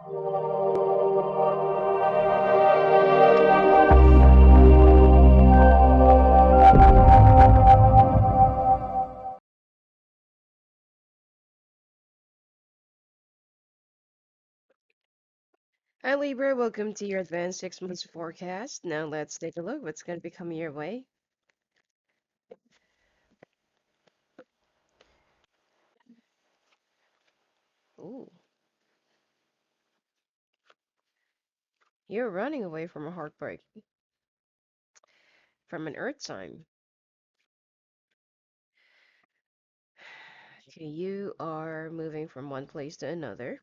Hi Libra, welcome to your advanced 6 months forecast. Now let's take a look what's going to be coming your way. Ooh, you're running away from a heartbreak, from an earth sign. Okay, you are moving from one place to another,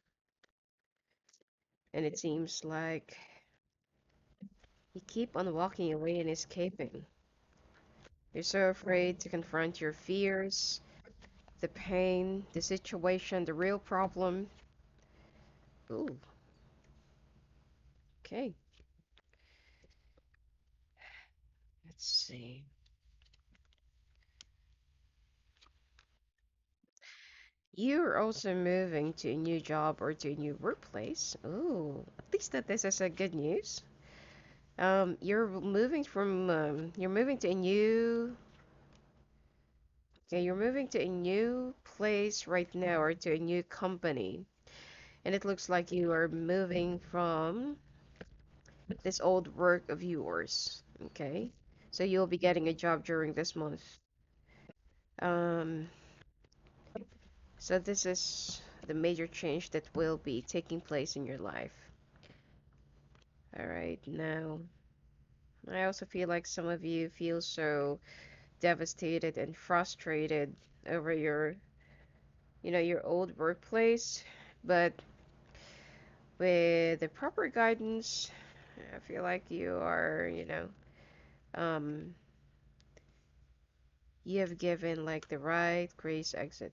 and it seems like you keep on walking away and escaping. You're so afraid to confront your fears, the pain, the situation, the real problem. Ooh, okay, let's see. You're also moving to a new job or to a new workplace. Oh, at least that this is a good news. You're moving to a new okay, you're moving to a new place right now or to a new company. And it looks like you are moving from this old work of yours. Okay. So you'll be getting a job during this month. Um, so this is the major change that will be taking place in your life. All right, now I also feel like some of you feel so devastated and frustrated over your old workplace, but with the proper guidance, I feel like um, you have given like the right grace exit.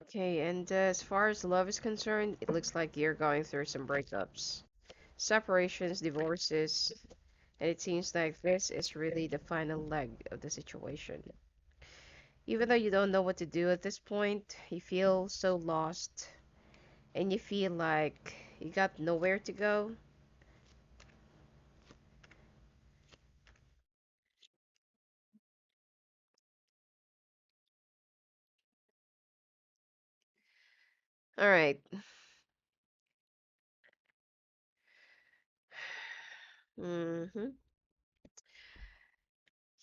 Okay, and as far as love is concerned, it looks like you're going through some breakups, separations, divorces, and it seems like this is really the final leg of the situation. Even though you don't know what to do at this point, you feel so lost and you feel like you got nowhere to go. All right. Mm-hmm.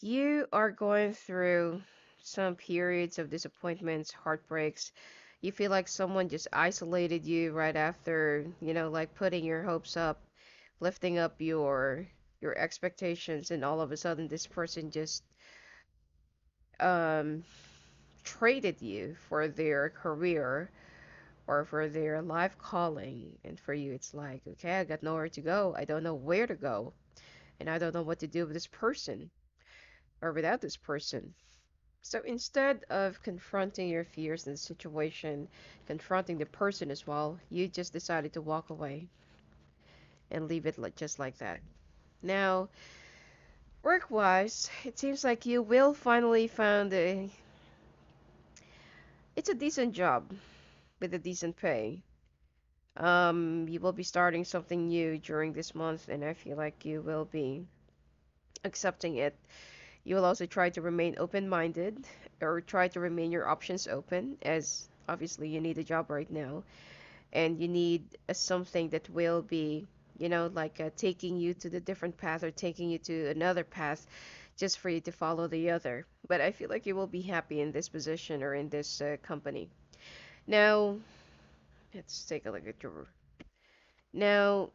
You are going through some periods of disappointments, heartbreaks. You feel like someone just isolated you right after, like putting your hopes up, lifting up your expectations, and all of a sudden this person just um traded you for their career or for their life calling. And for you, it's like, okay, I got nowhere to go. I don't know where to go. And I don't know what to do with this person or without this person. So instead of confronting your fears in the situation, confronting the person as well, you just decided to walk away and leave it just like that. Now, work-wise, it seems like you will finally find it's a decent job with a decent pay. You will be starting something new during this month, and I feel like you will be accepting it. You will also try to remain open-minded or try to remain your options open, as obviously you need a job right now, and you need something that will be, like taking you to the different path or taking you to another path just for you to follow the other. But I feel like you will be happy in this position or in this company. Now, let's take a look at your. Now,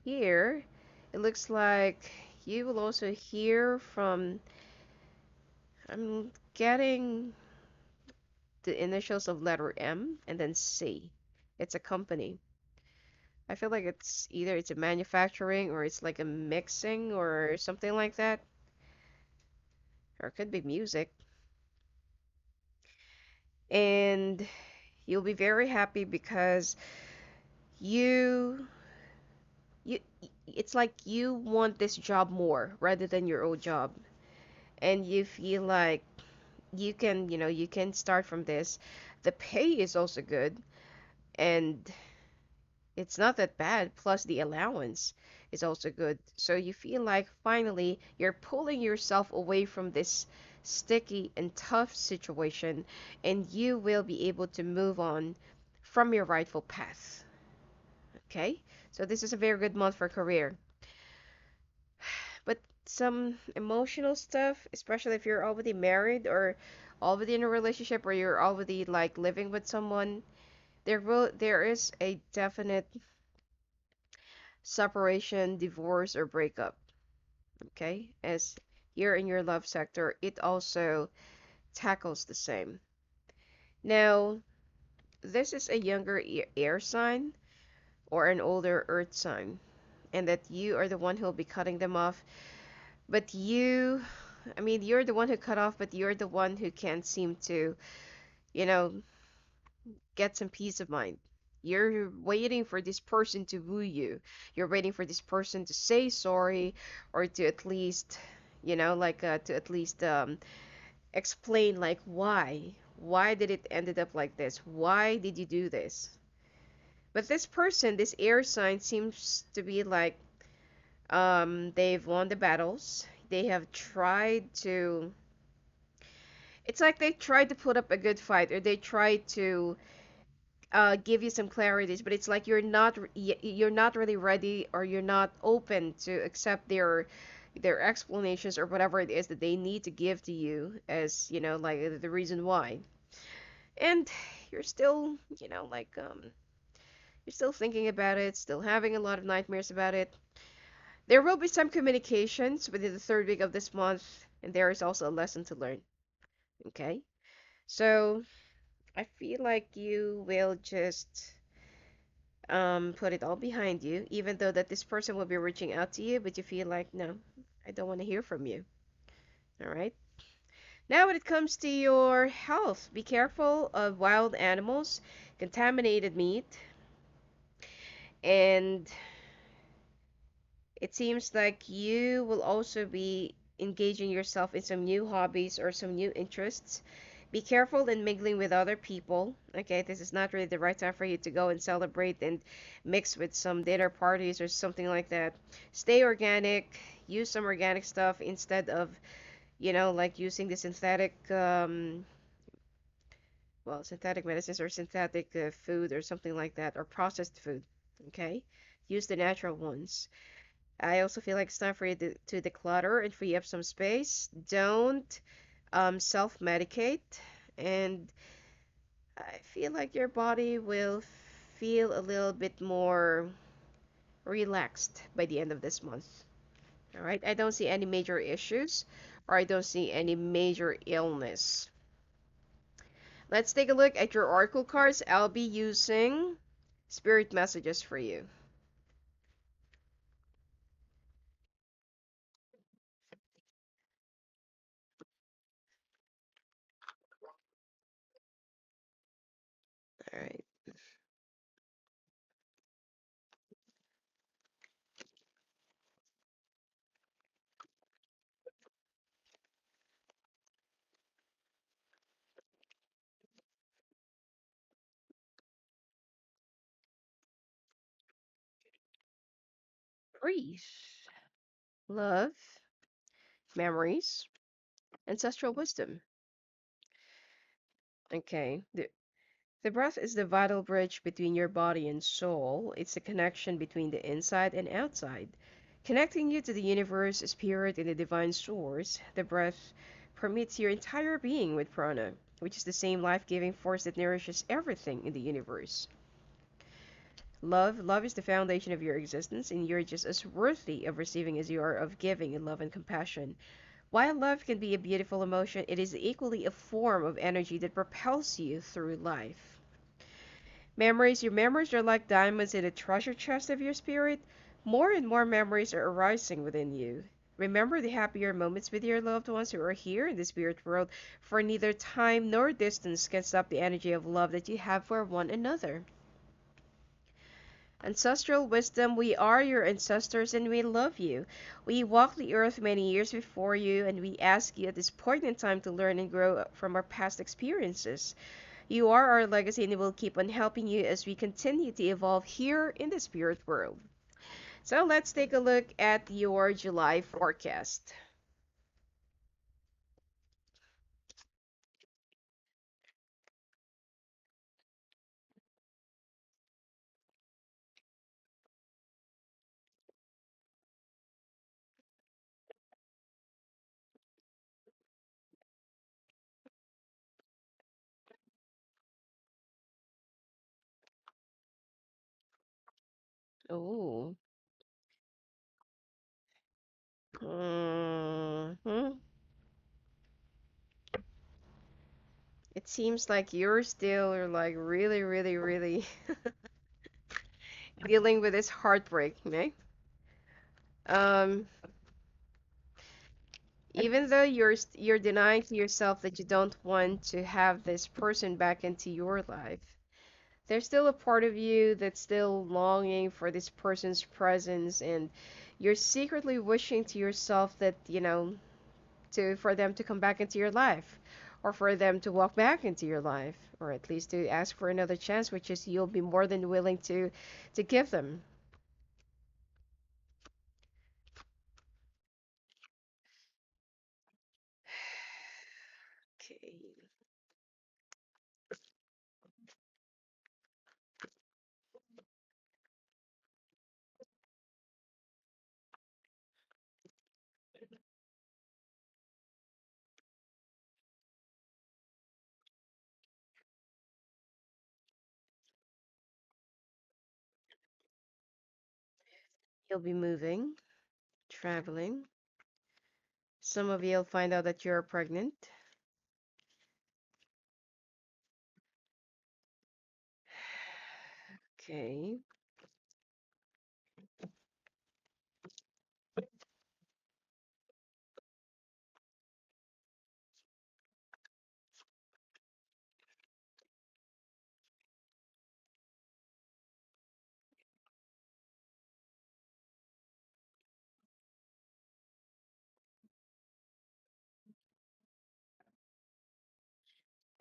here, it looks like you will also hear from, I'm getting the initials of letter M and then C. It's a company. I feel like it's a manufacturing or it's like a mixing or something like that. Or it could be music. And you'll be very happy because you you it's like you want this job more rather than your old job. And you feel like you can start from this. The pay is also good, and it's not that bad. Plus, the allowance is also good. So you feel like finally you're pulling yourself away from this sticky and tough situation, and you will be able to move on from your rightful path. Okay? So this is a very good month for career. But some emotional stuff, especially if you're already married or already in a relationship or you're already like living with someone, there is a definite separation, divorce, or breakup. Okay? As here in your love sector, it also tackles the same. Now, this is a younger air sign or an older earth sign, and that you are the one who'll be cutting them off. But I mean, you're the one who cut off, but you're the one who can't seem to, you know, get some peace of mind. You're waiting for this person to woo you. You're waiting for this person to say sorry or to at least, to at least explain like why. Why did it ended up like this? Why did you do this? But this person, this air sign seems to be like they've won the battles. They have tried to It's like they tried to put up a good fight or they tried to give you some clarities, but it's like you're not really ready or you're not open to accept their explanations or whatever it is that they need to give to you as like the reason why. And you're still you're still thinking about it, still having a lot of nightmares about it. There will be some communications within the third week of this month, and there is also a lesson to learn. Okay, so I feel like you will just put it all behind you, even though that this person will be reaching out to you, but you feel like, no, I don't want to hear from you. All right. Now, when it comes to your health, be careful of wild animals, contaminated meat, and it seems like you will also be engaging yourself in some new hobbies or some new interests. Be careful in mingling with other people. Okay, this is not really the right time for you to go and celebrate and mix with some dinner parties or something like that. Stay organic. Use some organic stuff instead of, like using the synthetic medicines or synthetic food or something like that, or processed food. Okay, use the natural ones. I also feel like it's time for you to declutter and free up some space. Don't self-medicate, and I feel like your body will feel a little bit more relaxed by the end of this month. All right, I don't see any major issues, or I don't see any major illness. Let's take a look at your oracle cards. I'll be using spirit messages for you. All right, grief, love, memories, ancestral wisdom. Okay, the breath is the vital bridge between your body and soul. It's the connection between the inside and outside, connecting you to the universe, spirit, and the divine source. The breath permeates your entire being with prana, which is the same life-giving force that nourishes everything in the universe. Love is the foundation of your existence, and you're just as worthy of receiving as you are of giving in love and compassion. While love can be a beautiful emotion, it is equally a form of energy that propels you through life. Your memories are like diamonds in a treasure chest of your spirit. More and more memories are arising within you. Remember the happier moments with your loved ones who are here in the spirit world, for neither time nor distance can stop the energy of love that you have for one another. Ancestral wisdom, we are your ancestors and we love you. We walked the earth many years before you, and we ask you at this point in time to learn and grow from our past experiences. You are our legacy and will keep on helping you as we continue to evolve here in the spirit world. So let's take a look at your July forecast. Oh. hmm It seems like you're still like really, really, really dealing with this heartbreak, right? Um, Even though you're denying to yourself that you don't want to have this person back into your life, there's still a part of you that's still longing for this person's presence, and you're secretly wishing to yourself that, to for them to come back into your life, or for them to walk back into your life, or at least to ask for another chance, which is you'll be more than willing to give them. Okay. You'll be moving, traveling. Some of you'll find out that you're pregnant. Okay.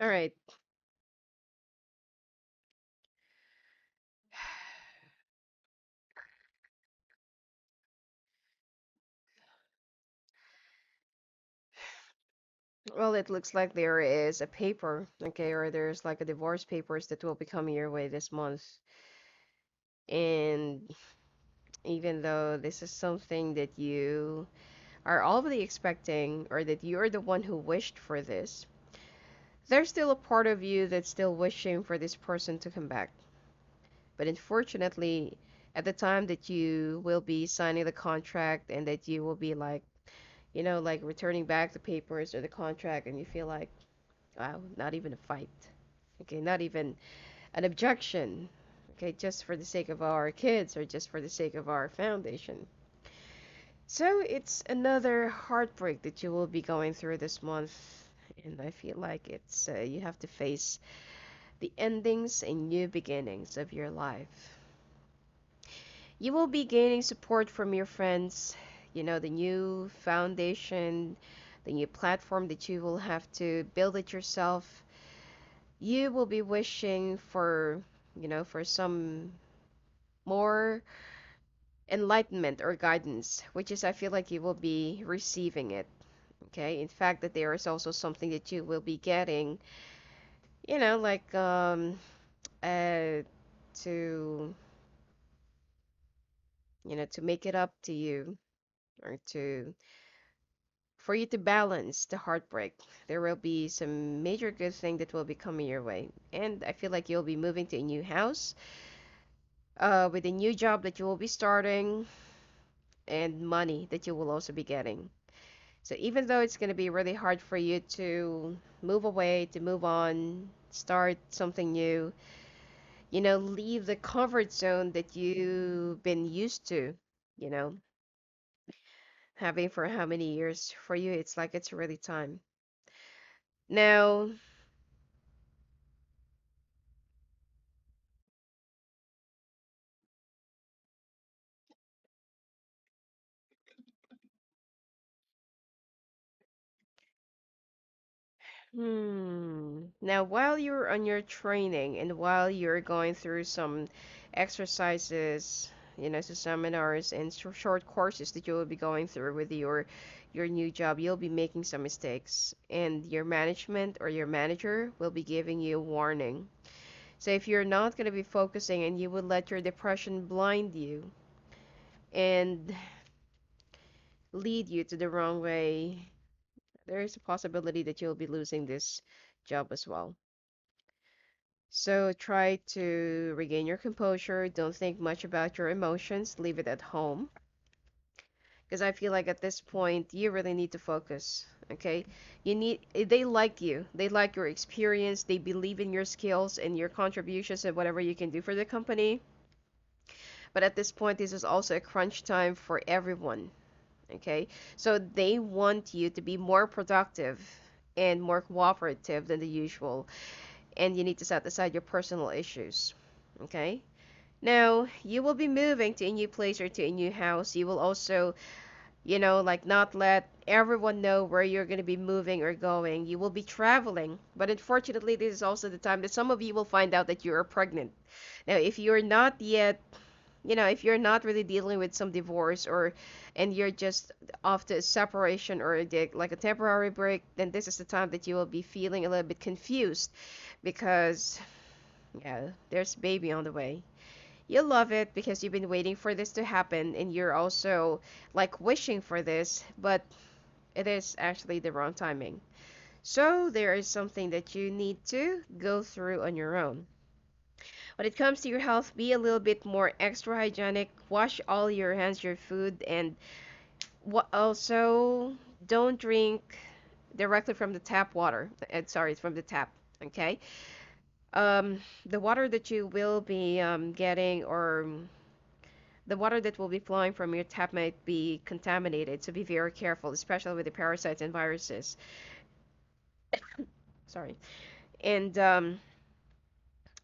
All right. Well, it looks like there is a paper, okay, or there's like a divorce papers that will be coming your way this month. And even though this is something that you are already expecting, or that you're the one who wished for this, there's still a part of you that's still wishing for this person to come back. But unfortunately, at the time that you will be signing the contract and that you will be like, like returning back the papers or the contract, and you feel like, wow, not even a fight. Okay, not even an objection. Okay, just for the sake of our kids or just for the sake of our foundation. So it's another heartbreak that you will be going through this month. And I feel like you have to face the endings and new beginnings of your life. You will be gaining support from your friends, the new foundation, the new platform that you will have to build it yourself. You will be wishing for some more enlightenment or guidance, which is I feel like you will be receiving it. Okay, in fact, that there is also something that you will be getting, like to to make it up to you, or to for you to balance the heartbreak. There will be some major good thing that will be coming your way, and I feel like you'll be moving to a new house, with a new job that you will be starting, and money that you will also be getting. So even though it's going to be really hard for you to move away, to move on, start something new, leave the comfort zone that you've been used to, you know, having for how many years, for you, it's like it's really time. Now, Now, while you're on your training and while you're going through some exercises, some seminars and short courses that you will be going through with your new job, you'll be making some mistakes, and your management or your manager will be giving you a warning. So if you're not going to be focusing and you would let your depression blind you and lead you to the wrong way, there is a possibility that you'll be losing this job as well. So try to regain your composure. Don't think much about your emotions. Leave it at home. Because I feel like at this point, you really need to focus. Okay? They like you. They like your experience. They believe in your skills and your contributions and whatever you can do for the company. But at this point, this is also a crunch time for everyone. Okay? So they want you to be more productive and more cooperative than the usual. And you need to set aside your personal issues. Okay? Now, you will be moving to a new place or to a new house. You will also, like not let everyone know where you're going to be moving or going. You will be traveling. But unfortunately, this is also the time that some of you will find out that you are pregnant. Now, if you're not yet, if you're not really dealing with some divorce or and you're just off to a separation or like a temporary break, then this is the time that you will be feeling a little bit confused because yeah, there's a baby on the way. You'll love it because you've been waiting for this to happen and you're also like wishing for this, but it is actually the wrong timing. So there is something that you need to go through on your own. When it comes to your health, be a little bit more extra hygienic. Wash all your hands, your food, and also don't drink directly from the tap water. Sorry, it's from the tap. Okay. The water that you will be getting or the water that will be flowing from your tap might be contaminated, so be very careful, especially with the parasites and viruses. Sorry. And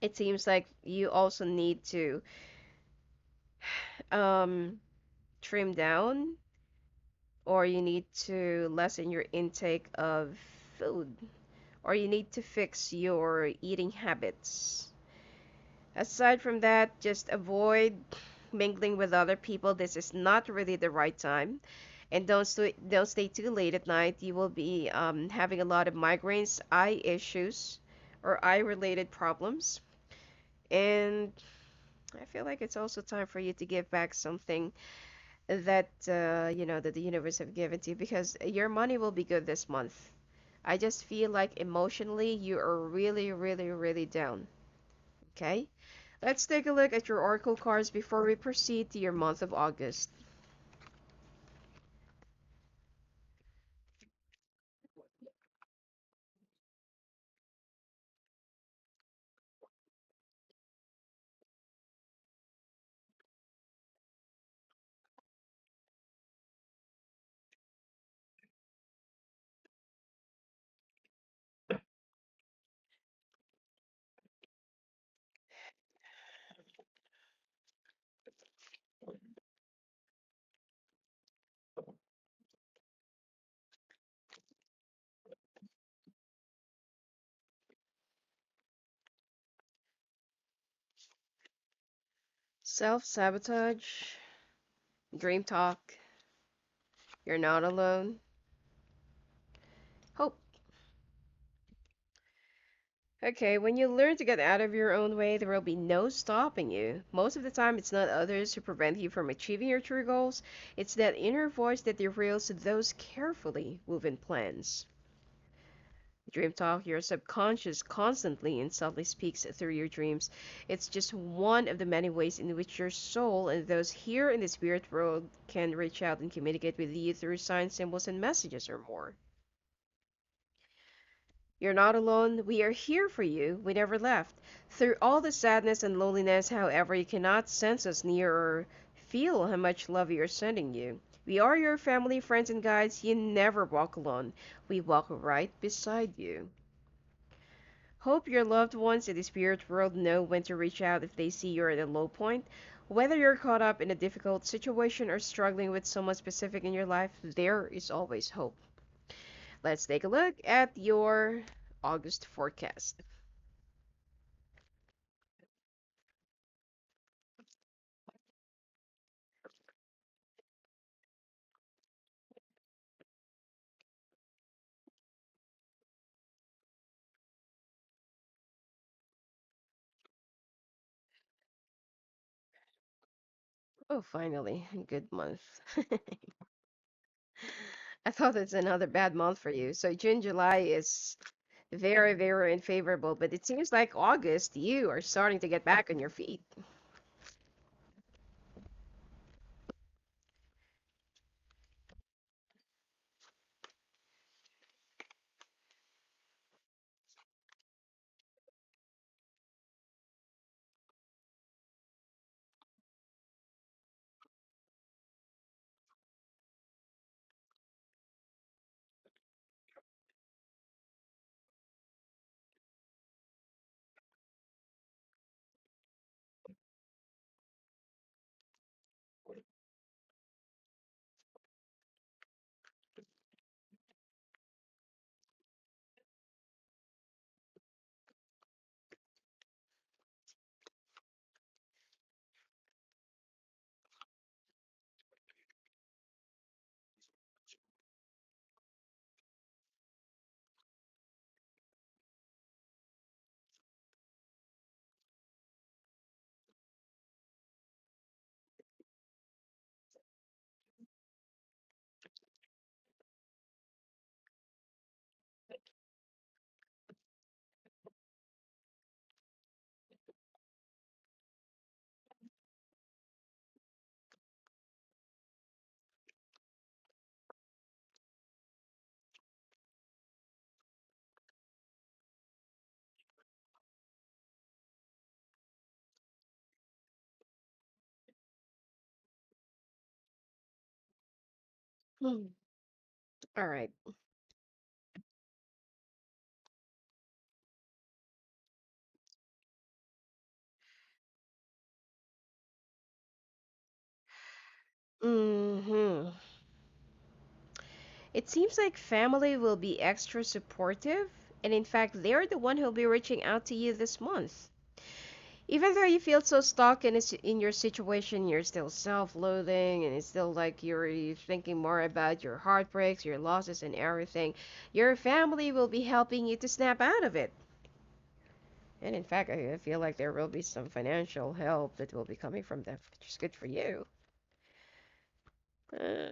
it seems like you also need to um, trim down or you need to lessen your intake of food or you need to fix your eating habits. Aside from that, just avoid mingling with other people. This is not really the right time. And don't stay too late at night. You will be having a lot of migraines, eye issues, or eye-related problems. And I feel like it's also time for you to give back something that that the universe have given to you because your money will be good this month. I just feel like emotionally you are really, really, really down. Okay? Let's take a look at your oracle cards before we proceed to your month of August. Self-sabotage, dream talk, you're not alone, hope. Okay, when you learn to get out of your own way, there will be no stopping you. Most of the time, it's not others who prevent you from achieving your true goals, it's that inner voice that derails those carefully woven plans. Dream talk, your subconscious constantly and subtly speaks through your dreams. It's just one of the many ways in which your soul and those here in the spirit world can reach out and communicate with you through signs, symbols, and messages or more. You're not alone. We are here for you. We never left. Through all the sadness and loneliness, however, you cannot sense us near or feel how much love we are sending you. We are your family, friends, and guides. You never walk alone. We walk right beside you. Hope your loved ones in the spirit world know when to reach out if they see you're at a low point. Whether you're caught up in a difficult situation or struggling with someone specific in your life, there is always hope. Let's take a look at your August forecast. Oh, finally, a good month. I thought it's another bad month for you. So June, July is very, very unfavorable, but it seems like August, you are starting to get back on your feet. Hmm. All right. Mm-hmm. It seems like family will be extra supportive, and in fact, they're the one who'll be reaching out to you this month. Even though you feel so stuck in your situation, you're still self-loathing, and it's still like you're thinking more about your heartbreaks, your losses, and everything. Your family will be helping you to snap out of it. And in fact, I feel like there will be some financial help that will be coming from them, which is good for you. Uh,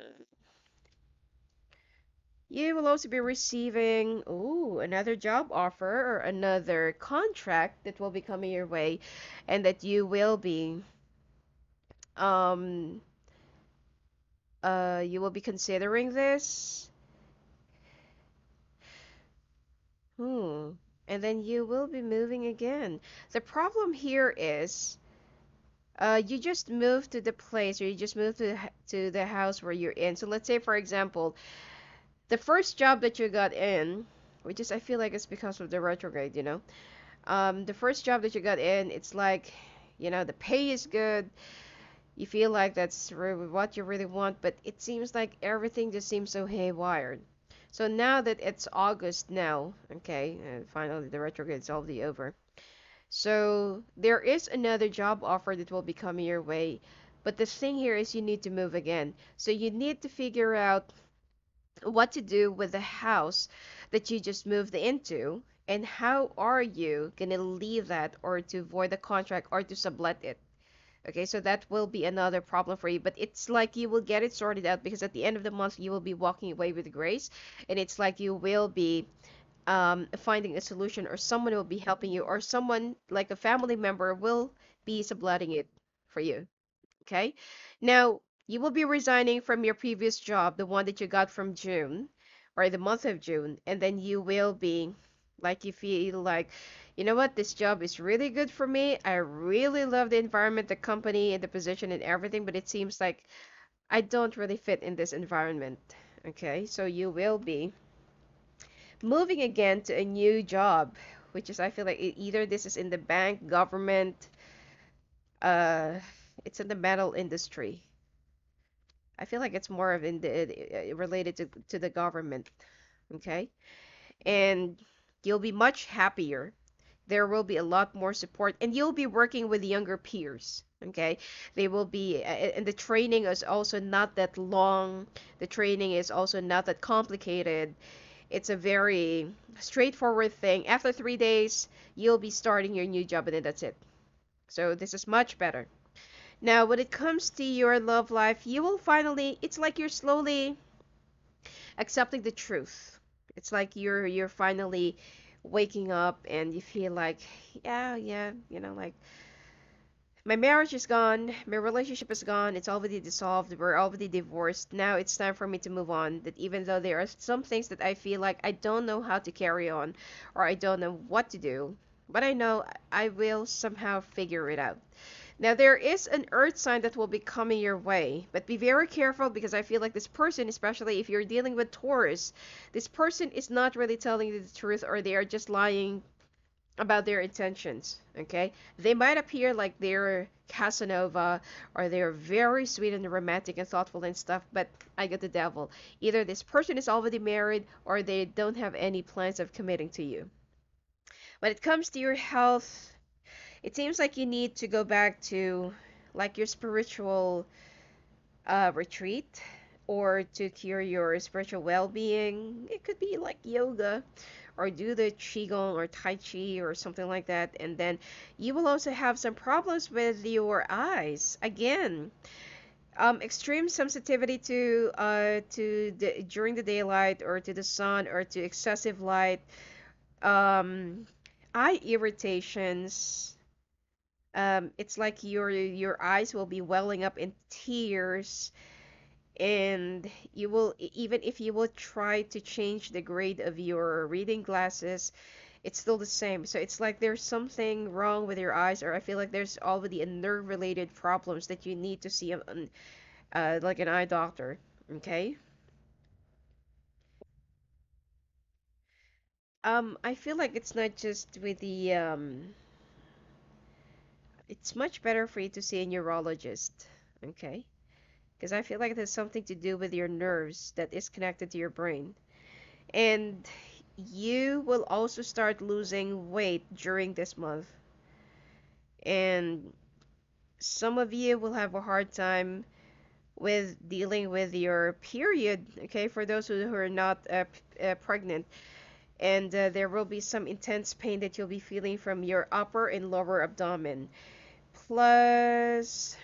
you will also be receiving, ooh, another job offer or another contract that will be coming your way, and that um, you will be considering this. Hmm. And then you will be moving again. The problem here is, you just moved to the place, or you just moved to the house where you're in. So let's say, for example, the first job that you got in, which is I feel like it's because of the retrograde, the first job that you got in, it's like, the pay is good. You feel like that's really what you really want, but it seems like everything just seems so haywired. So now that it's August now, okay, and finally the retrograde is already over. So there is another job offer that will be coming your way. But the thing here is you need to move again. So you need to figure out what to do with the house that you just moved into, and how are you gonna leave that, or to avoid the contract, or to sublet it. Okay, so that will be another problem for you, but it's like you will get it sorted out, because at the end of the month you will be walking away with grace, and it's like you will be finding a solution, or someone will be helping you, or someone like a family member will be subletting it for you. Okay. Now, you will be resigning from your previous job, the one that you got from June, or the month of June, and then you will be like, you feel like, you know what, this job is really good for me. I really love the environment, the company, and the position and everything, but it seems like I don't really fit in this environment. Okay. So you will be moving again to a new job, which is, I feel like either this is in the bank, government, uh, it's in the metal industry. I feel like it's more of in the related to the government. Okay? And you'll be much happier. There will be a lot more support, and you'll be working with younger peers. Okay? They will be, and the training is also not that long. The training is also not that complicated. It's a very straightforward thing. After 3 days, you'll be starting your new job, and then that's it. So this is much better. Now, when it comes to your love life, you will finally, it's like you're slowly accepting the truth. It's like you're finally waking up and you feel like, yeah, yeah, like my marriage is gone, my relationship is gone, it's already dissolved, we're already divorced. Now it's time for me to move on. That even though there are some things that I feel like I don't know how to carry on or I don't know what to do, but I know I will somehow figure it out. Now, there is an earth sign that will be coming your way, but be very careful because I feel like this person, especially if you're dealing with Taurus, this person is not really telling you the truth or they are just lying about their intentions, okay? They might appear like they're Casanova or they're very sweet and romantic and thoughtful and stuff, but I get the devil. Either this person is already married or they don't have any plans of committing to you. When it comes to your health, it seems like you need to go back to like your spiritual retreat or to cure your spiritual well-being. It could be like yoga or do the qigong or tai chi or something like that. And then you will also have some problems with your eyes. Again, extreme sensitivity to during the daylight or to the sun or to excessive light. Um, eye irritations. It's like your eyes will be welling up in tears, and you will even if you will try to change the grade of your reading glasses, it's still the same. So it's like there's something wrong with your eyes, or I feel like there's already a nerve related problems that you need to see like an eye doctor. Okay. I feel like it's not just with the it's much better for you to see a neurologist. Okay. Because I feel like it has something to do with your nerves that is connected to your brain. And you will also start losing weight during this month. And some of you will have a hard time with dealing with your period, okay, for those who are not pregnant. And there will be some intense pain that you'll be feeling from your upper and lower abdomen. Plus,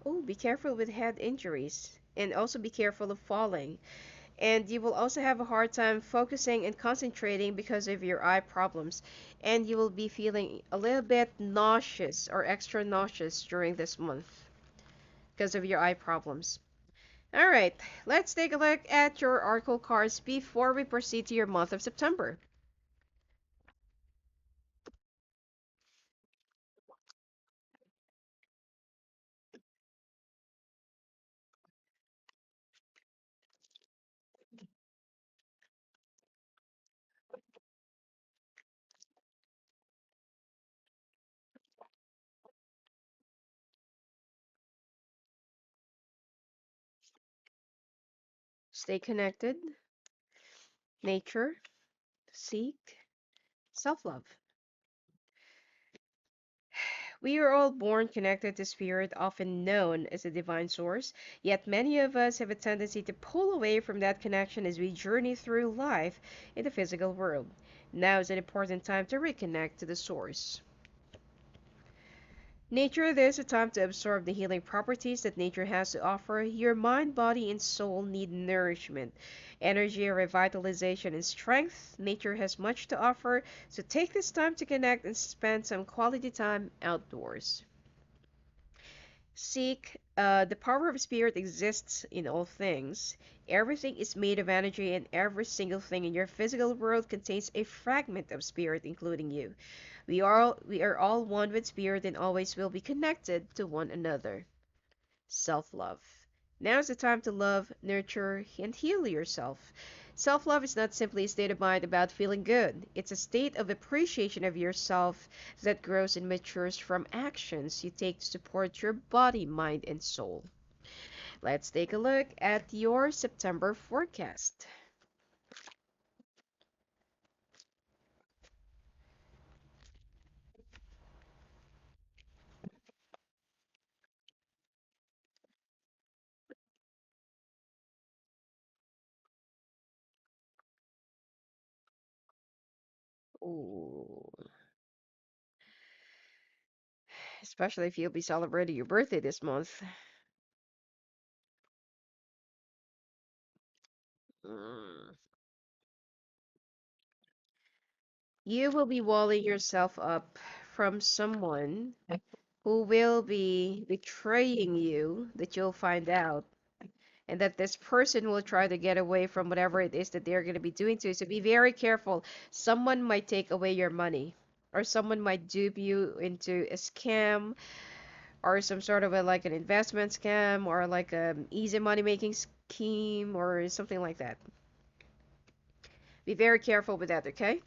oh, be careful with head injuries. And also be careful of falling. And you will also have a hard time focusing and concentrating because of your eye problems. And you will be feeling a little bit nauseous or extra nauseous during this month because of your eye problems. All right, let's take a look at your oracle cards before we proceed to your month of September. Stay connected, nature, seek, self love. We are all born connected to spirit, often known as a divine source, yet many of us have a tendency to pull away from that connection as we journey through life in the physical world. Now is an important time to reconnect to the source. Nature, there's a time to absorb the healing properties that nature has to offer. Your mind, body, and soul need nourishment, energy, revitalization, and strength. Nature has much to offer, so take this time to connect and spend some quality time outdoors. Seek, the power of spirit exists in all things. Everything is made of energy, and every single thing in your physical world contains a fragment of spirit, including you. We are all one with spirit and always will be connected to one another. Self love. Now is the time to love, nurture, and heal yourself. Self love is not simply a state of mind about feeling good, it's a state of appreciation of yourself that grows and matures from actions you take to support your body, mind, and soul. Let's take a look at your September forecast. Ooh, especially if you'll be celebrating your birthday this month. Mm. You will be walling yourself up from someone who will be betraying you that you'll find out, and that this person will try to get away from whatever it is that they're going to be doing to you. So be very careful. Someone might take away your money, or someone might dupe you into a scam, or some sort of a like an investment scam, or like a easy money making scheme, or something like that. Be very careful with that, okay?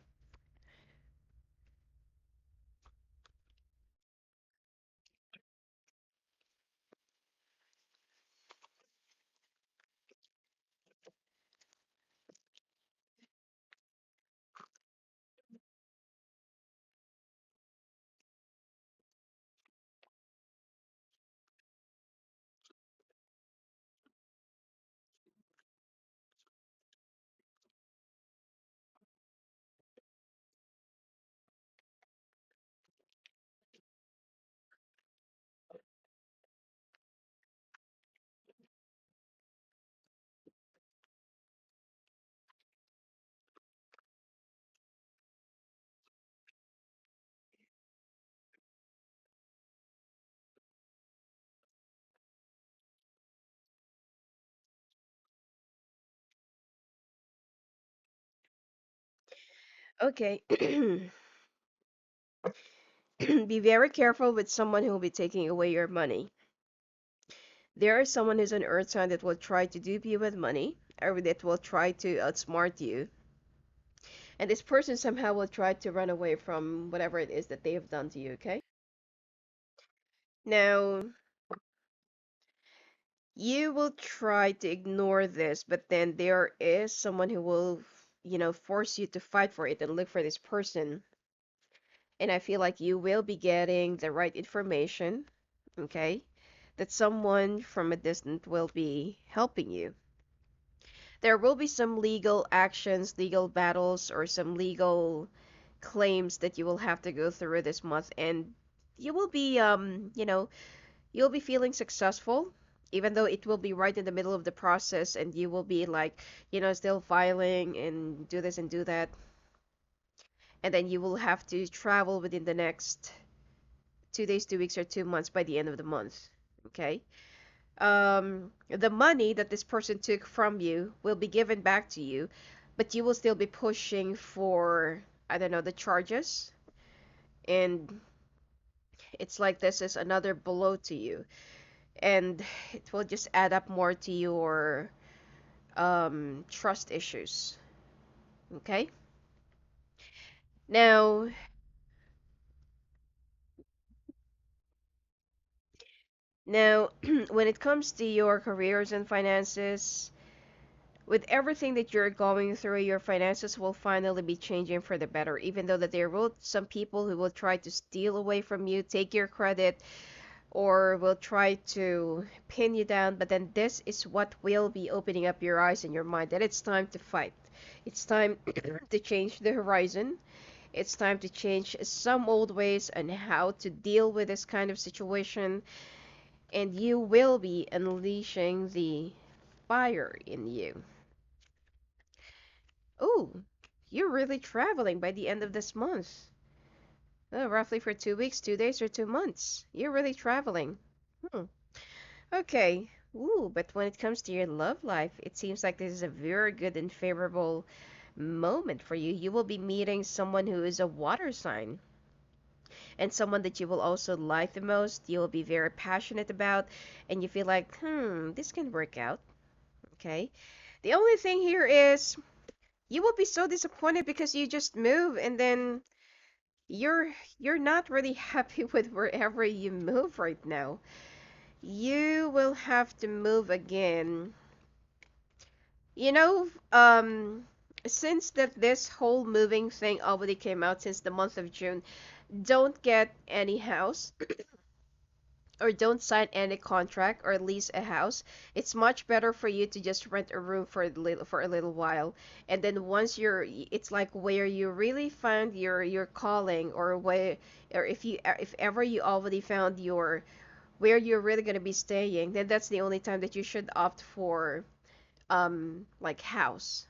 Okay. Be very careful with someone who will be taking away your money. There is someone who's an earth sign that will try to dupe you with money, or that will try to outsmart you. And this person somehow will try to run away from whatever it is that they have done to you, okay? Now, you will try to ignore this, but then there is someone who will, force you to fight for it and look for this person. And I feel like you will be getting the right information, okay? That someone from a distance will be helping you. There will be some legal actions, legal battles, or some legal claims that you will have to go through this month, and you will be, you'll be feeling successful, even though it will be right in the middle of the process, and you will be like, still filing and do this and do that, and then you will have to travel within the next 2 days, 2 weeks, or 2 months by the end of the month. Okay. The money that this person took from you will be given back to you, but you will still be pushing for, I don't know, the charges. And it's like this is another blow to you. And it will just add up more to your trust issues. Okay? Now, now, when it comes to your careers and finances, with everything that you're going through, your finances will finally be changing for the better, even though that there will some people who will try to steal away from you, take your credit, or will try to pin you down. But then this is what will be opening up your eyes and your mind that it's time to fight. It's time to change the horizon. It's time to change some old ways and how to deal with this kind of situation. And you will be unleashing the fire in you. Oh, you're really traveling by the end of this month. Roughly for 2 weeks, 2 days, or 2 months. You're really traveling. Hmm. Okay. Ooh, but when it comes to your love life, it seems like this is a very good and favorable moment for you. You will be meeting someone who is a water sign, and someone that you will also like the most. You will be very passionate about, and you feel like, this can work out. Okay. The only thing here is you will be so disappointed because you just move, and then you're you're not really happy with wherever you move right now. You will have to move again. You know, since that this whole moving thing already came out since the month of June, don't get any house or don't sign any contract or lease a house. It's much better for you to just rent a room for a little while, and then once it's like where you really find your calling, or where, or if ever you already found your where you're really gonna be staying, then that's the only time that you should opt for like house.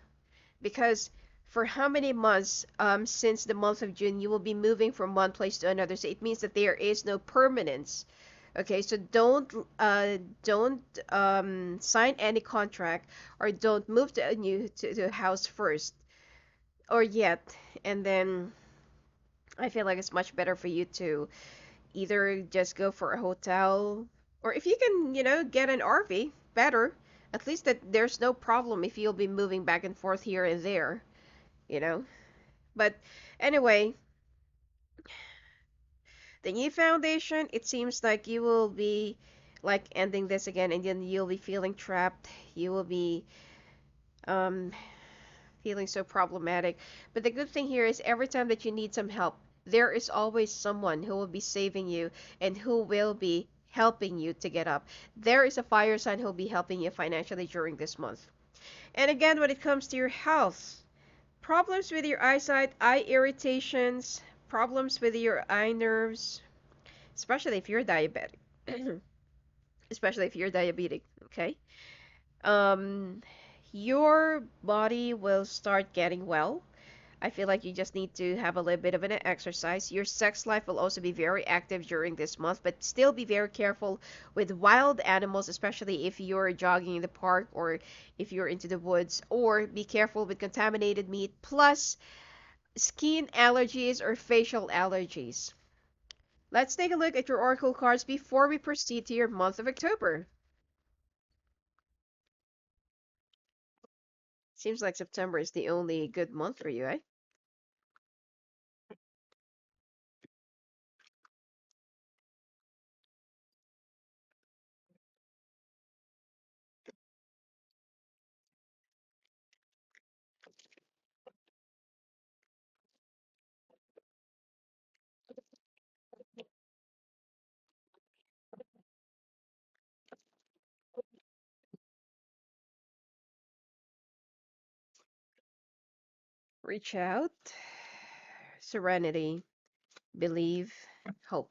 Because for how many months since the month of June you will be moving from one place to another, so it means that there is no permanence. Okay, so don't sign any contract, or don't move to a house first or yet. And then I feel like it's much better for you to either just go for a hotel, or if you can, get an RV, better. At least that there's no problem if you'll be moving back and forth here and there, you know. But anyway, the new foundation, it seems like you will be like ending this again, and then you'll be feeling trapped. You will be um feeling so problematic. But the good thing here is every time that you need some help, there is always someone who will be saving you and who will be helping you to get up. There is a fire sign who will be helping you financially during this month. And again, when it comes to your health, problems with your eyesight, eye irritations, problems with your eye nerves, especially if you're diabetic. Especially if you're diabetic, okay? Um, your body will start getting well. I feel like you just need to have a little bit of an exercise. Your sex life will also be very active during this month, but still be very careful with wild animals, especially if you're jogging in the park or if you're into the woods, or be careful with contaminated meat, plus skin allergies or facial allergies. Let's take a look at your oracle cards before we proceed to your month of October. Seems like September is the only good month for you, eh? Reach out, serenity, believe, hope.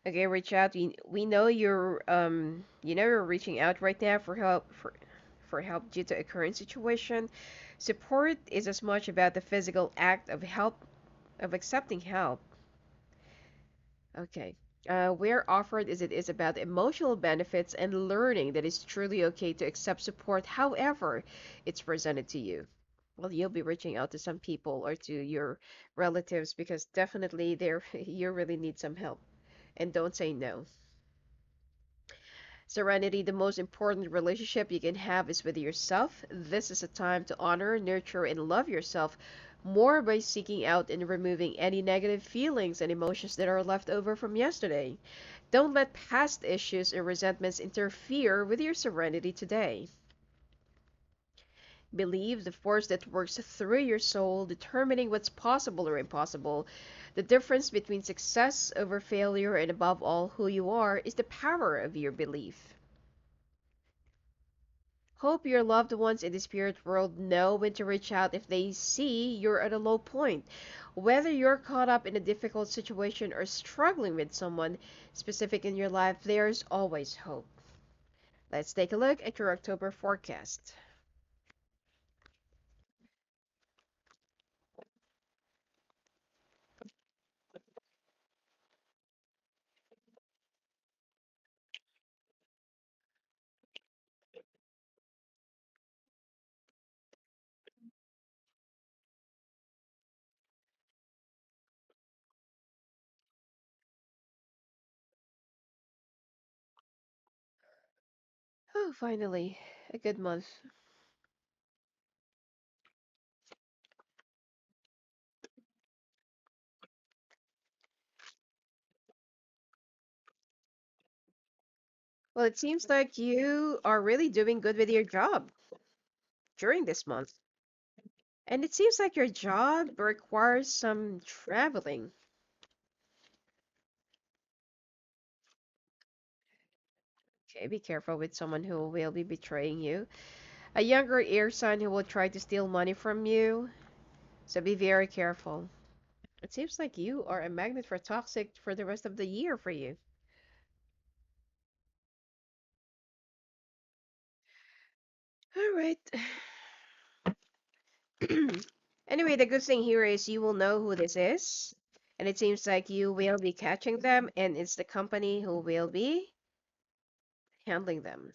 Okay, reach out. We know you're reaching out right now for help due to a current situation. Support is as much about the physical act of help, of accepting help. Okay. Where offered is it is about emotional benefits and learning that it's truly okay to accept support however it's presented to you. Well, you'll be reaching out to some people or to your relatives because definitely you really need some help. And don't say no. Serenity, the most important relationship you can have is with yourself. This is a time to honor, nurture, and love yourself more by seeking out and removing any negative feelings and emotions that are left over from yesterday. Don't let past issues and resentments interfere with your serenity today. Believe the force that works through your soul, determining what's possible or impossible. The difference between success over failure and above all who you are is the power of your belief. Hope your loved ones in the spirit world know when to reach out if they see you're at a low point. Whether you're caught up in a difficult situation or struggling with someone specific in your life, there's always hope. Let's take a look at your October forecast. Oh, finally, a good month. Well, it seems like you are really doing good with your job during this month. And it seems like your job requires some traveling. Okay, be careful with someone who will be betraying you. A younger air sign who will try to steal money from you. So be very careful. It seems like you are a magnet for toxic for the rest of the year for you. All right. Anyway, the good thing here is you will know who this is. And it seems like you will be catching them, and it's the company who will be handling them.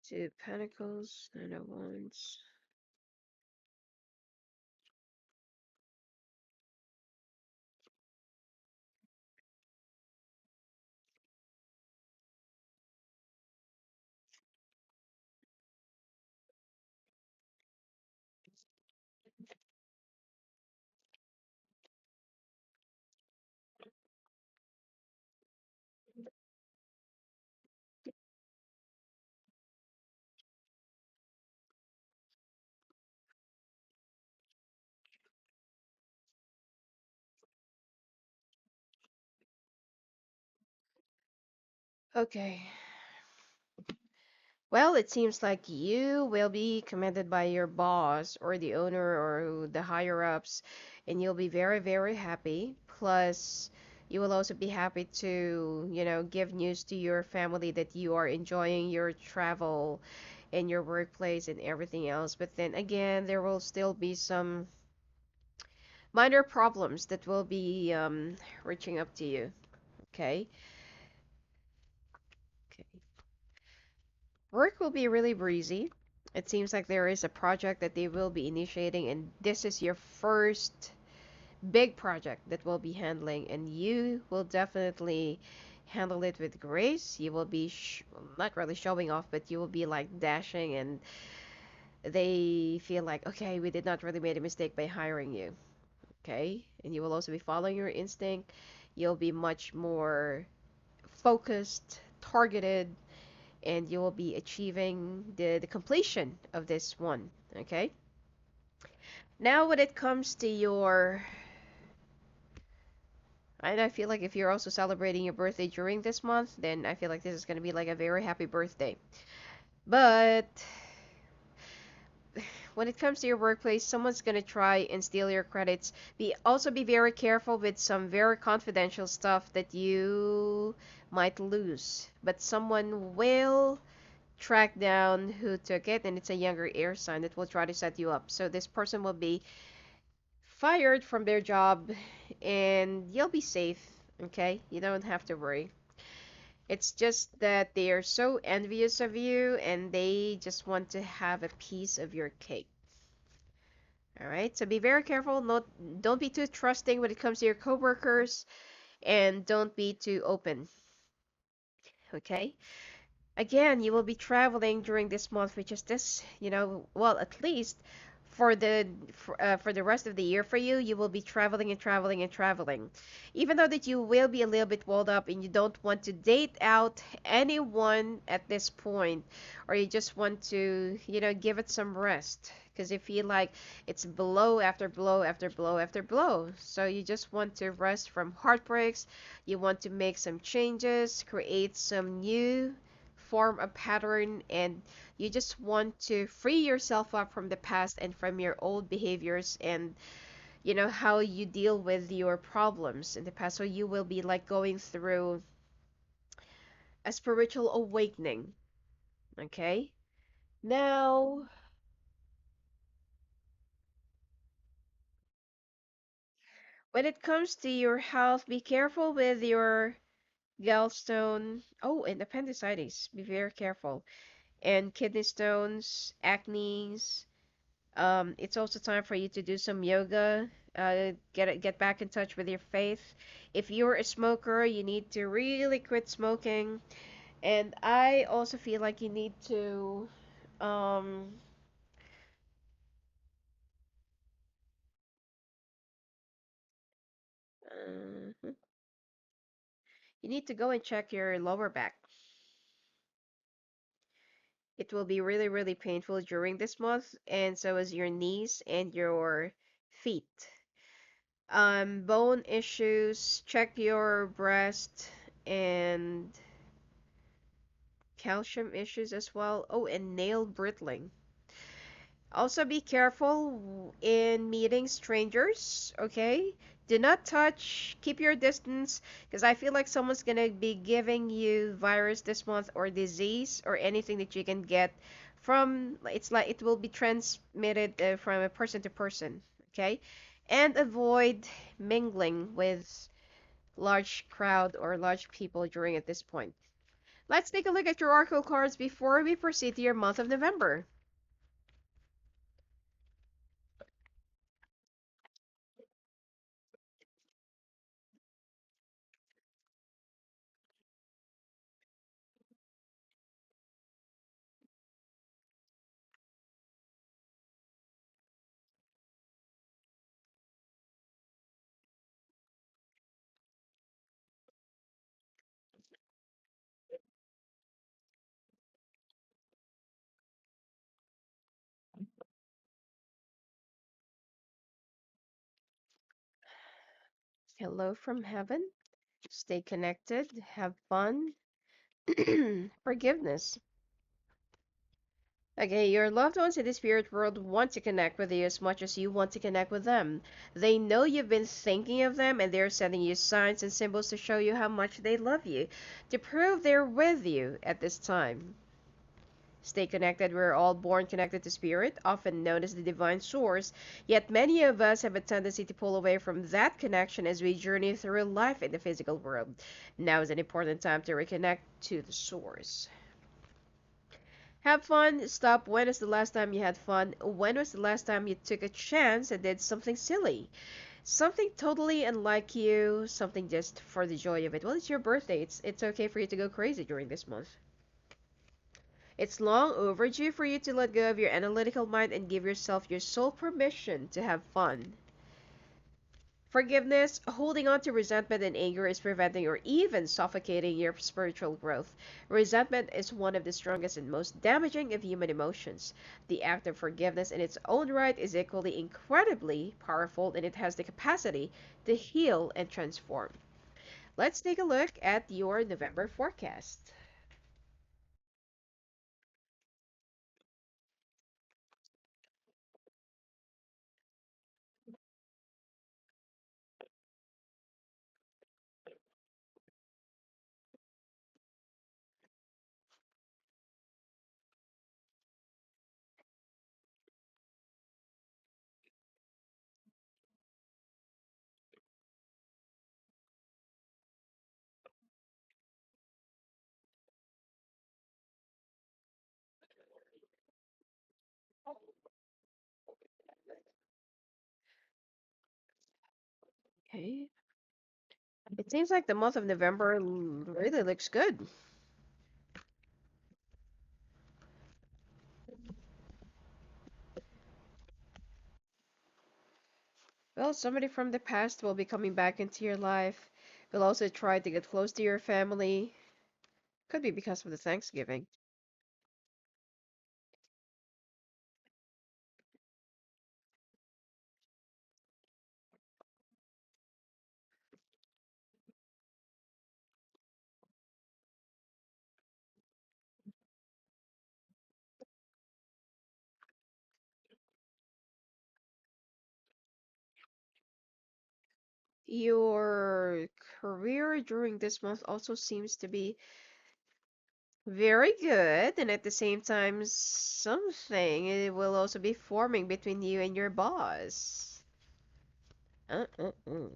Two Pentacles, Nine of Wands. Okay. Well, it seems like you will be commended by your boss or the owner or the higher ups, and you'll be very, very happy. Plus, you will also be happy to, give news to your family that you are enjoying your travel and your workplace and everything else. But then again, there will still be some minor problems that will be reaching up to you. Okay? Okay. Work will be really breezy. It seems like there is a project that they will be initiating, and this is your first big project that will be handling, and you will definitely handle it with grace. You will be not really showing off, but you will be like dashing, and they feel like, okay, we did not really made a mistake by hiring you. Okay, and you will also be following your instinct. You'll be much more focused, targeted, and you will be achieving the completion of this one. Okay. Now, when it comes to your, and I feel like if you're also celebrating your birthday during this month, then I feel like this is going to be like a very happy birthday. But when it comes to your workplace, someone's going to try and steal your credits. Be very careful with some very confidential stuff that you might lose. But someone will track down who took it, and it's a younger air sign that will try to set you up. So this person will be fired from their job, and you'll be safe. Okay, you don't have to worry. It's just that they are so envious of you, and they just want to have a piece of your cake. All right, so be very careful. Don't be too trusting when it comes to your coworkers, and don't be too open. Okay. Again, you will be traveling during this month, which is this, well, at least for the rest of the year for you, you will be traveling and traveling and traveling. Even though that you will be a little bit walled up and you don't want to date out anyone at this point, or you just want to, give it some rest. Because you feel like it's blow after blow after blow after blow. So you just want to rest from heartbreaks. You want to make some changes, create some new form a pattern, and you just want to free yourself up from the past and from your old behaviors, and how you deal with your problems in the past. So you will be like going through a spiritual awakening. Okay, now when it comes to your health, be careful with your gallstone, oh, and appendicitis, be very careful, and kidney stones, acne's. It's also time for you to do some yoga. Get back in touch with your faith. If you're a smoker, you need to really quit smoking. And I also feel like you need to, um, Mhm. You need to go and check your lower back. It will be really, really painful during this month, and so is your knees and your feet. Bone issues, check your breast and calcium issues as well. Oh, and nail brittling. Also, be careful in meeting strangers, okay? Do not touch, keep your distance, because I feel like someone's gonna be giving you virus this month or disease or anything that you can get from, it's like it will be transmitted from a person to person, okay? And avoid mingling with large crowd or large people during at this point. Let's take a look at your oracle cards before we proceed to your month of November. Hello from heaven. Stay connected, have fun. Forgiveness. Okay, your loved ones in the spirit world want to connect with you as much as you want to connect with them. They know you've been thinking of them and they're sending you signs and symbols to show you how much they love you, to prove they're with you at this time. Stay connected. We're all born connected to spirit, often known as the divine source, yet many of us have a tendency to pull away from that connection as we journey through life in the physical world. Now is an important time to reconnect to the source. Have fun. Stop. When was the last time you had fun? When was the last time you took a chance and did something silly? Something totally unlike you, something just for the joy of it. Well, it's your birthday. It's okay for you to go crazy during this month. It's long overdue for you to let go of your analytical mind and give yourself your sole permission to have fun. Forgiveness, holding on to resentment and anger is preventing or even suffocating your spiritual growth. Resentment is one of the strongest and most damaging of human emotions. The act of forgiveness in its own right is equally incredibly powerful and it has the capacity to heal and transform. Let's take a look at your November forecast. Okay. It seems like the month of November really looks good. Well, somebody from the past will be coming back into your life. Will also try to get close to your family. Could be because of the Thanksgiving. Your career during this month also seems to be very good, and at the same time, something it will also be forming between you and your boss. Uh. All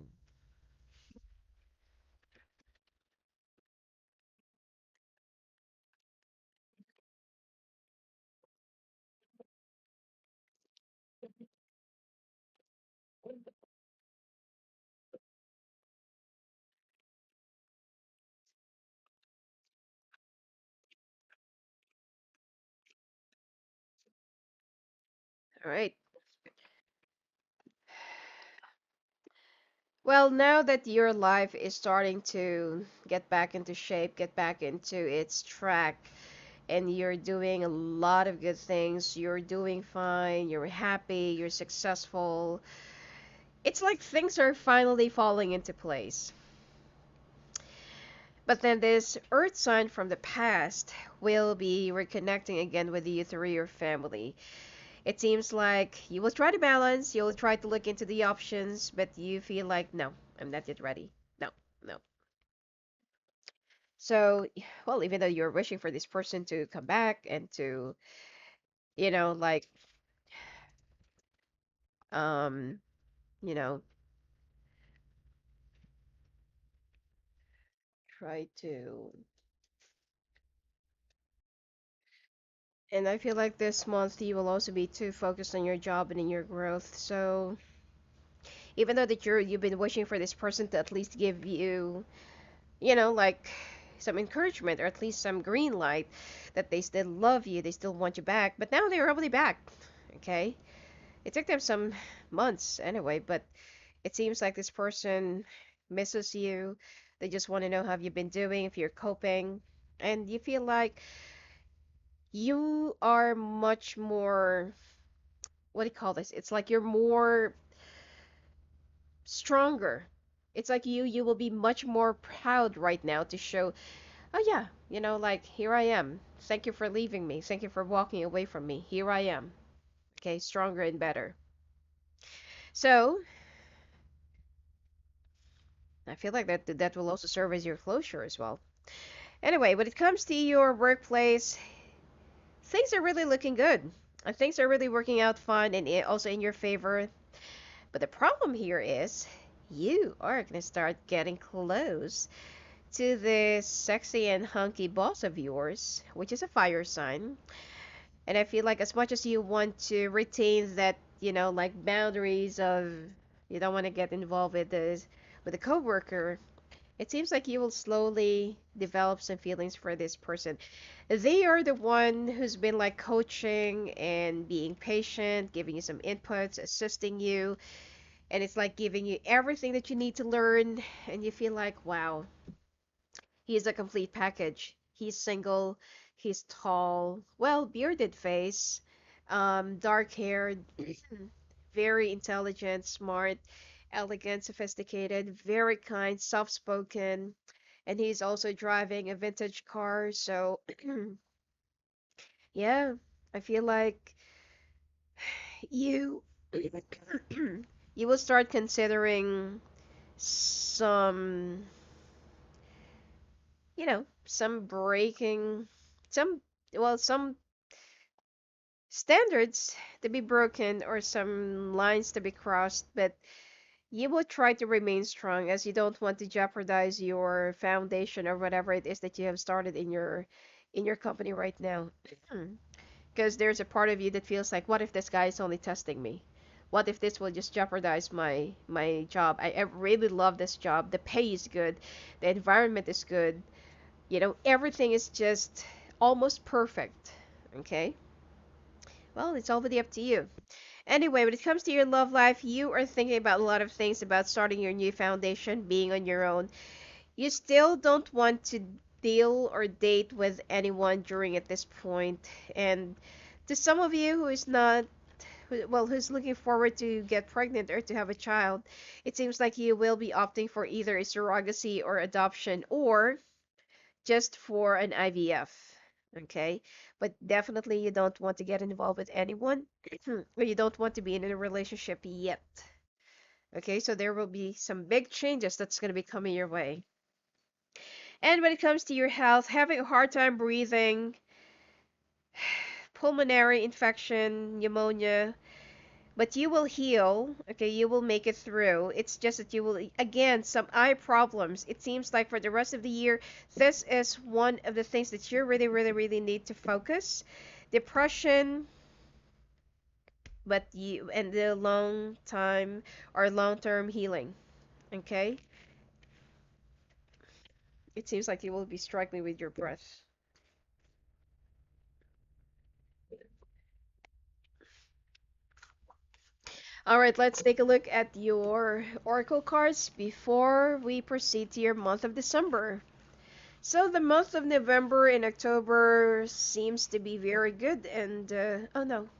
right. Well, now that your life is starting to get back into shape, get back into its track, and you're doing a lot of good things, you're doing fine, you're happy, you're successful, it's like things are finally falling into place. But then this earth sign from the past will be reconnecting again with you through your family. It seems like you will try to balance, you'll try to look into the options, but you feel like, no, I'm not yet ready. No, no. So, well, even though you're wishing for this person to come back and to, like, um, you know, try to. And I feel like this month you will also be too focused on your job and in your growth. So, even though that you've been wishing for this person to at least give you, like some encouragement or at least some green light that they still love you, they still want you back, but now they're already back. Okay? It took them some months anyway, but it seems like this person misses you. They just want to know how you've been doing, if you're coping, and you feel like you are much more, what do you call this? It's like you're more stronger. It's like you will be much more proud right now to show, oh yeah, like here I am. Thank you for leaving me. Thank you for walking away from me. Here I am. Okay, stronger and better. So, I feel like that will also serve as your closure as well. Anyway, when it comes to your workplace, things are really looking good. Things are really working out fine and also in your favor. But the problem here is you are going to start getting close to this sexy and hunky boss of yours, which is a fire sign. And I feel like as much as you want to retain that, like boundaries of you don't want to get involved with a coworker, it seems like you will slowly develop some feelings for this person. They are the one who's been like coaching and being patient, giving you some inputs, assisting you, and it's like giving you everything that you need to learn, and you feel like, wow, he's a complete package. He's single, he's tall, well, bearded face, dark haired, very intelligent, smart, elegant, sophisticated, very kind, soft spoken, and he's also driving a vintage car. So, yeah, I feel like you you will start considering some, some breaking, some, well, some standards to be broken or some lines to be crossed, but you will try to remain strong as you don't want to jeopardize your foundation or whatever it is that you have started in your company right now. Because there's a part of you that feels like, what if this guy is only testing me? What if this will just jeopardize my job? I really love this job. The pay is good, the environment is good. Everything is just almost perfect. Okay? Well, it's all really up to you. Anyway, when it comes to your love life, you are thinking about a lot of things about starting your new foundation, being on your own. You still don't want to deal or date with anyone during at this point. And to some of you who is not, well, who's looking forward to get pregnant or to have a child, it seems like you will be opting for either a surrogacy or adoption or just for an IVF. Okay? But definitely you don't want to get involved with anyone or you don't want to be in a relationship yet. Okay? So there will be some big changes that's going to be coming your way. And when it comes to your health, having a hard time breathing, pulmonary infection, pneumonia, but you will heal. Okay, you will make it through. It's just that you will, again, some eye problems. It seems like for the rest of the year, this is one of the things that you really, really, really need to focus. Depression, but you, and the long time or long term healing. Okay, it seems like you will be struggling with your breath. All right, let's take a look at your oracle cards before we proceed to your month of December. So the month of November and October seems to be very good, and oh no,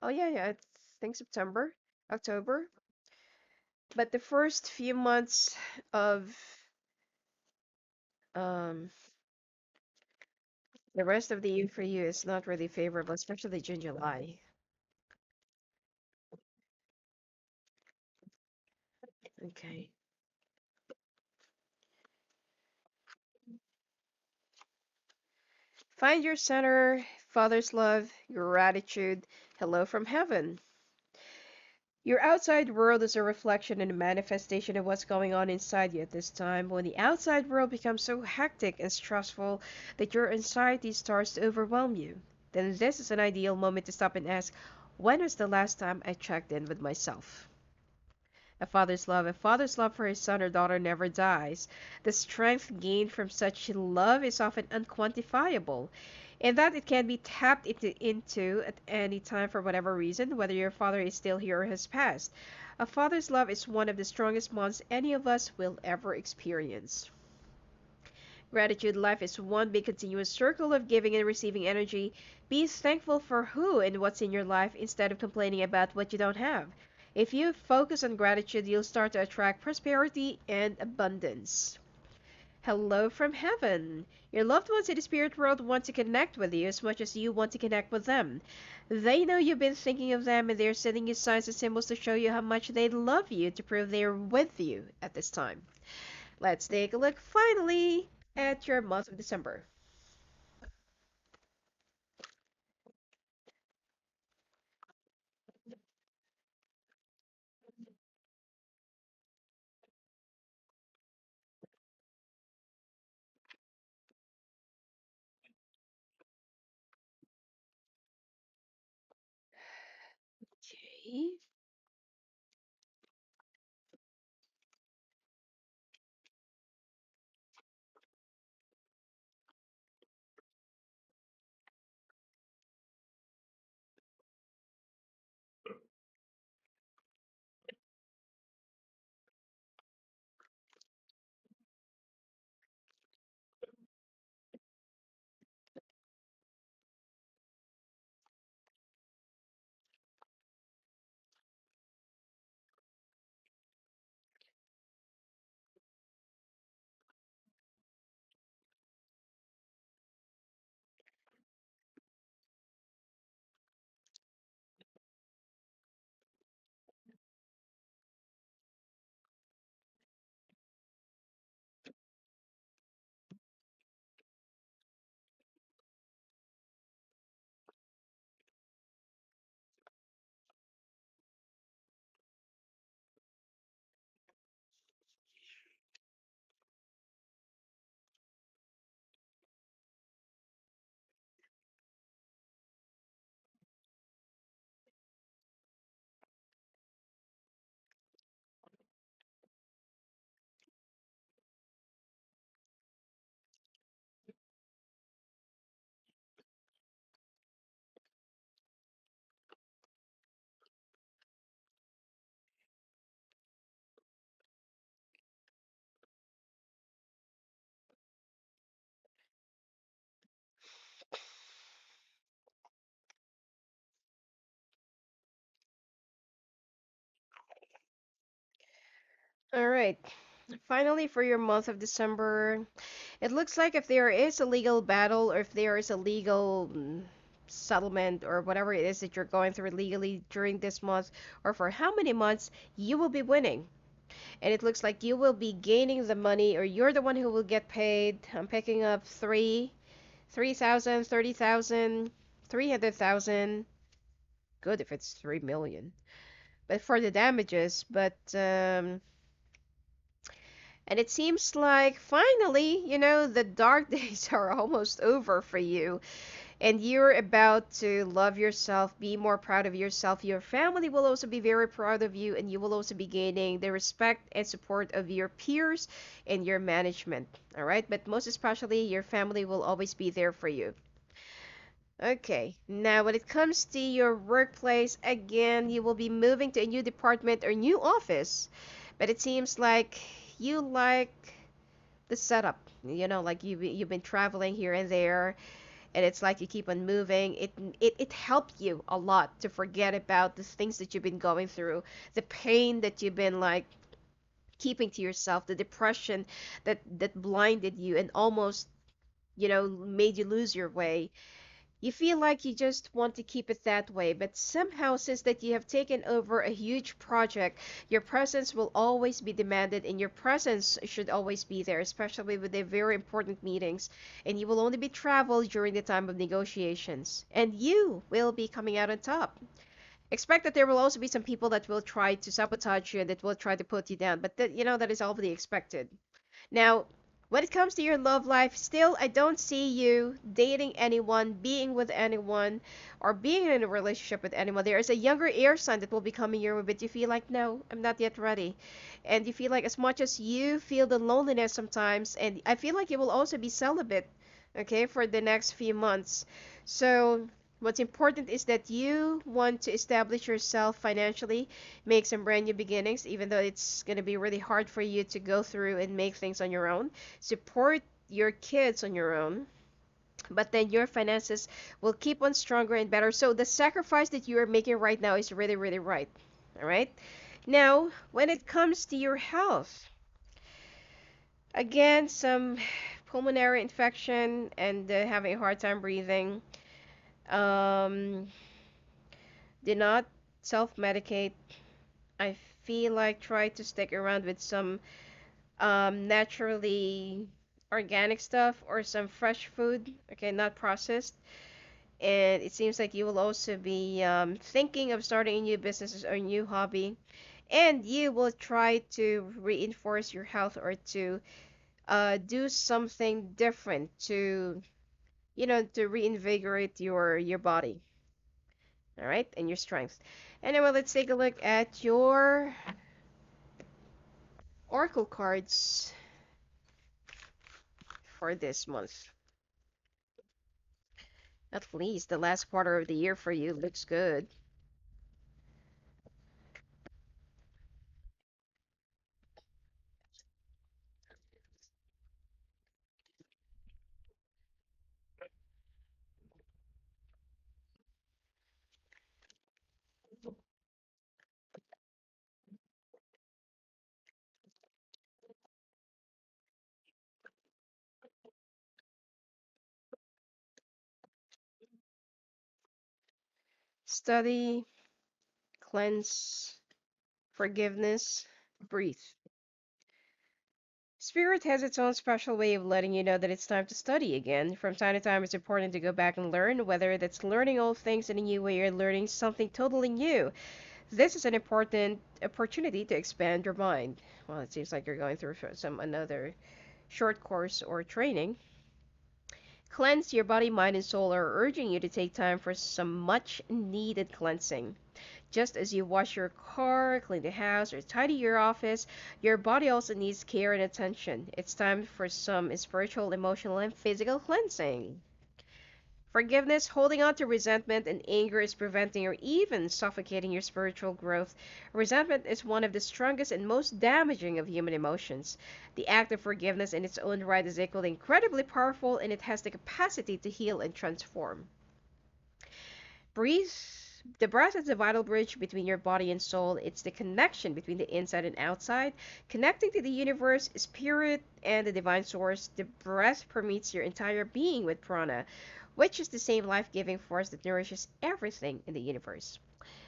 oh yeah, I think September, October. But the first few months of um the rest of the year for you is not really favorable, especially June, July. Okay. Find your center, Father's love, gratitude, hello from heaven. Your outside world is a reflection and a manifestation of what's going on inside you at this time. When the outside world becomes so hectic and stressful that your anxiety starts to overwhelm you, then this is an ideal moment to stop and ask, when was the last time I checked in with myself? A father's love for his son or daughter never dies. The strength gained from such love is often unquantifiable, and that it can be tapped into at any time for whatever reason, whether your father is still here or has passed. A father's love is one of the strongest bonds any of us will ever experience. Gratitude life is one big continuous circle of giving and receiving energy. Be thankful for who and what's in your life instead of complaining about what you don't have. If you focus on gratitude, you'll start to attract prosperity and abundance. Hello from heaven. Your loved ones in the spirit world want to connect with you as much as you want to connect with them. They know you've been thinking of them and they're sending you signs and symbols to show you how much they love you to prove they're with you at this time. Let's take a look finally at your month of December. Okay. All right. Finally, for your month of December, it looks like if there is a legal battle or if there is a legal settlement or whatever it is that you're going through legally during this month or for how many months, you will be winning. And it looks like you will be gaining the money or you're the one who will get paid. I'm picking up 3,000, 30,000, 300,000. Good if it's 3 million. But for the damages, but and it seems like finally, the dark days are almost over for you. And you're about to love yourself, be more proud of yourself. Your family will also be very proud of you, and you will also be gaining the respect and support of your peers and your management. All right, but most especially, your family will always be there for you. Okay, now when it comes to your workplace, again, you will be moving to a new department or new office, but it seems like you like the setup. Like you've been traveling here and there, and it's like you keep on moving. It helped you a lot to forget about the things that you've been going through, the pain that you've been like keeping to yourself, the depression that blinded you and almost made you lose your way. You feel like you just want to keep it that way, but somehow, since that you have taken over a huge project, your presence will always be demanded, and your presence should always be there, especially with the very important meetings. And you will only be travel during the time of negotiations, and you will be coming out on top. Expect that there will also be some people that will try to sabotage you and that will try to put you down, but that is all to be expected. Now, when it comes to your love life, still, I don't see you dating anyone, being with anyone, or being in a relationship with anyone. There is a younger air sign that will be coming your way, but you feel like, no, I'm not yet ready. And you feel like, as much as you feel the loneliness sometimes, and I feel like you will also be celibate, okay, for the next few months. So, what's important is that you want to establish yourself financially, make some brand new beginnings, even though it's going to be really hard for you to go through and make things on your own. Support your kids on your own, but then your finances will keep on stronger and better. So the sacrifice that you are making right now is really, really right. All right. Now, when it comes to your health, again, some pulmonary infection and having a hard time breathing. Um, do not self-medicate. I feel like try to stick around with some naturally organic stuff or some fresh food, okay, not processed. And it seems like you will also be thinking of starting a new business or a new hobby. And you will try to reinforce your health or to do something different to, to reinvigorate your body, all right, and your strength. Anyway, let's take a look at your oracle cards for this month. At least the last quarter of the year for you looks good. Study, cleanse, forgiveness, breathe. Spirit has its own special way of letting you know that it's time to study again. From time to time, it's important to go back and learn, whether that's learning old things in a new way or learning something totally new. This is an important opportunity to expand your mind. Well, it seems like you're going through some another short course or training. Cleanse your body, mind, and soul are urging you to take time for some much needed cleansing. Just as you wash your car, clean the house, or tidy your office, your body also needs care and attention. It's time for some spiritual, emotional, and physical cleansing. Forgiveness, holding on to resentment and anger is preventing or even suffocating your spiritual growth. Resentment is one of the strongest and most damaging of human emotions. The act of forgiveness in its own right is equally incredibly powerful, and it has the capacity to heal and transform. Breathe. The breath is the vital bridge between your body and soul. It's the connection between the inside and outside, connecting to the universe, spirit, and the divine source. The breath permeates your entire being with prana, which is the same life giving force that nourishes everything in the universe.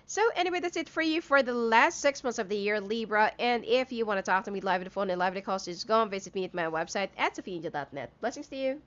So, anyway, that's it for you for the last 6 months of the year, Libra. And if you want to talk to me live on the phone and live at the cost, just go and visit me at my website at sophiaangel.net. Blessings to you.